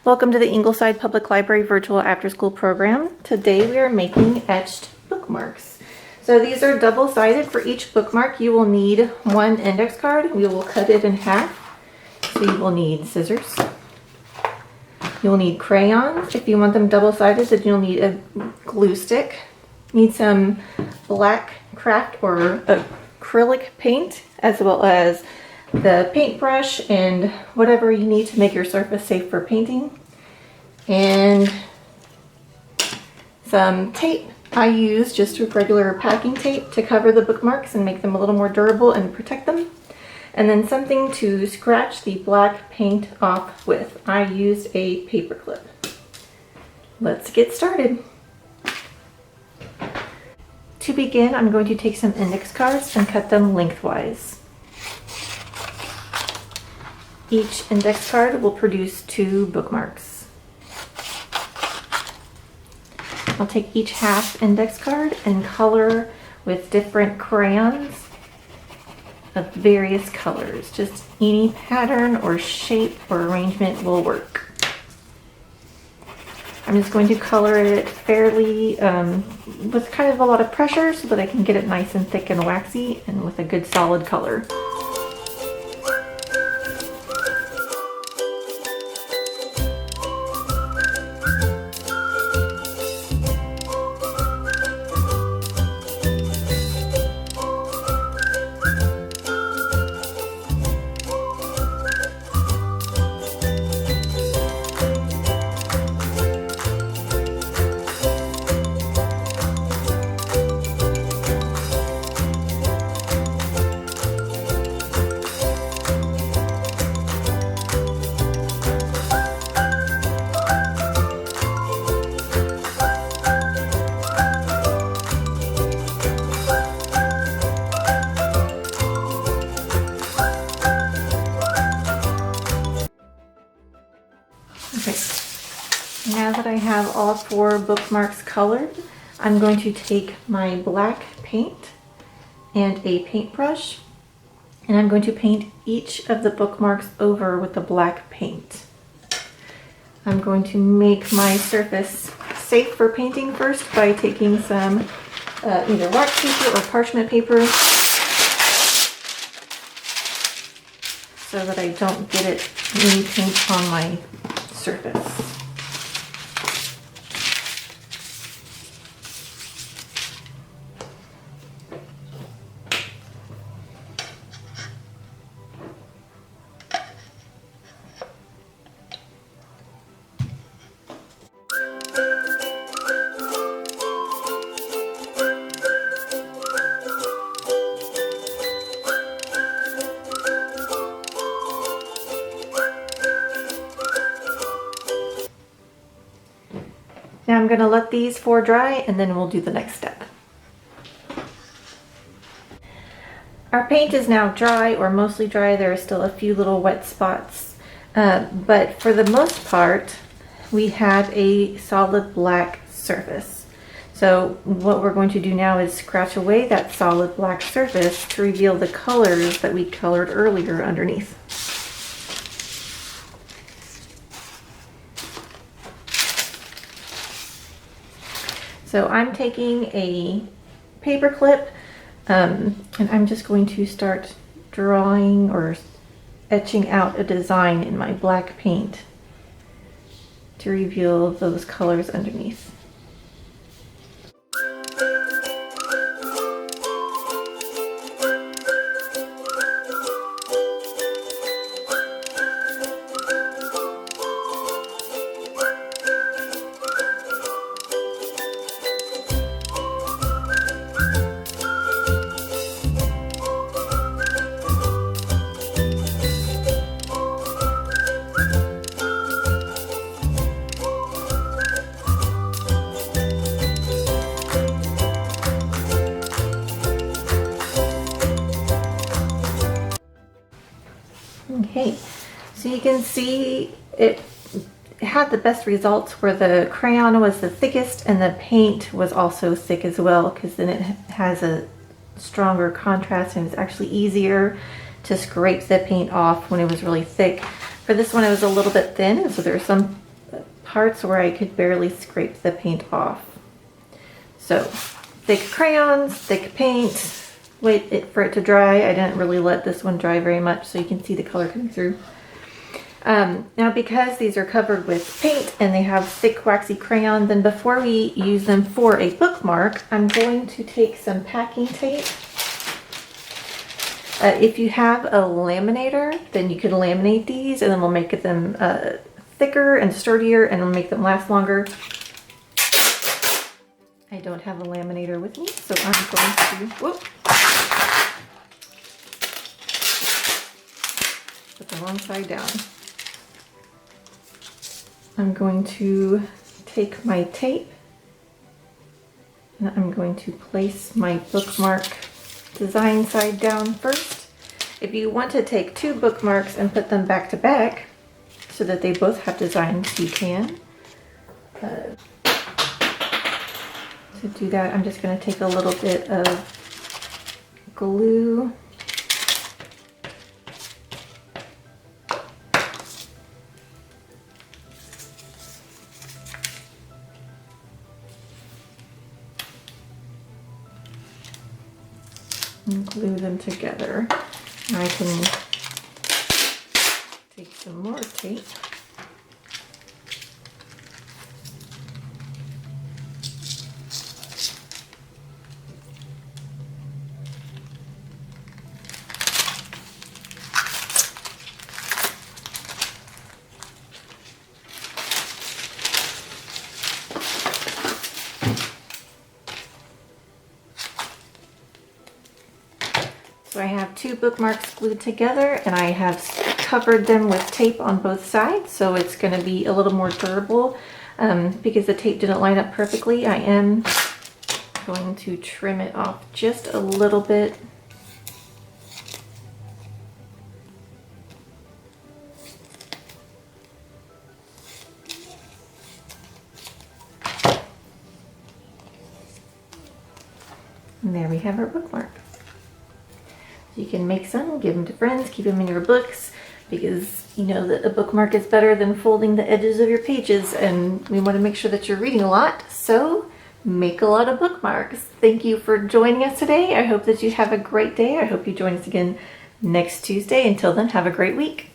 Welcome to the Ingleside Public Library Virtual After School Program. Today we are making etched bookmarks. So these are double-sided. For each bookmark you will need one index card. We will cut it in half. So you will need scissors. You'll need crayons. If you want them double-sided, then you'll need a glue stick. Need some black craft or acrylic paint, as well as the paintbrush and whatever you need to make your surface safe for painting, and some tape. I use just regular packing tape to cover the bookmarks and make them a little more durable and protect them, and then something to scratch the black paint off with. I used a paperclip. Let's get started. To begin, I'm going to take some index cards and cut them lengthwise. Each index card will produce 2 bookmarks. I'll take each half index card and color with different crayons of various colors. Just any pattern or shape or arrangement will work. I'm just going to color it fairly with kind of a lot of pressure so that I can get it nice and thick and waxy and with a good solid color. Okay, now that I have all 4 bookmarks colored, I'm going to take my black paint and a paintbrush, and I'm going to paint each of the bookmarks over with the black paint. I'm going to make my surface safe for painting first by taking some either wax paper or parchment paper so that I don't get any paint on my surface. Now I'm going to let these 4 dry and then we'll do the next step. Our paint is now dry, or mostly dry. There are still a few little wet spots, but for the most part we have a solid black surface. So what we're going to do now is scratch away that solid black surface to reveal the colors that we colored earlier underneath. So I'm taking a paper clip and I'm just going to start drawing or etching out a design in my black paint to reveal those colors underneath. Okay, so you can see it had the best results where the crayon was the thickest and the paint was also thick as well, because then it has a stronger contrast and it's actually easier to scrape the paint off when it was really thick. For this one it was a little bit thin, so there are some parts where I could barely scrape the paint off. So thick crayons, thick paint, wait for it to dry. I didn't really let this one dry very much so you can see the color coming through. Now because these are covered with paint and they have thick waxy crayon, then before we use them for a bookmark, I'm going to take some packing tape. If you have a laminator, then you could laminate these and then we'll make them thicker and sturdier and it'll make them last longer. I don't have a laminator with me, so I'm going to put the wrong side down. I'm going to take my tape and I'm going to place my bookmark design side down first. If you want to take two bookmarks and put them back to back so that they both have designs, you can. To do that, I'm just going to take a little bit of glue and glue them together. And I can take some more tape. So I have two bookmarks glued together and I have covered them with tape on both sides, so it's going to be a little more durable. Because the tape didn't line up perfectly, I am going to trim it off just a little bit. And there we have our bookmark. You can make some, give them to friends, keep them in your books, because you know that a bookmark is better than folding the edges of your pages, and we want to make sure that you're reading a lot, so make a lot of bookmarks. Thank you for joining us today. I hope that you have a great day. I hope you join us again next Tuesday. Until then, have a great week.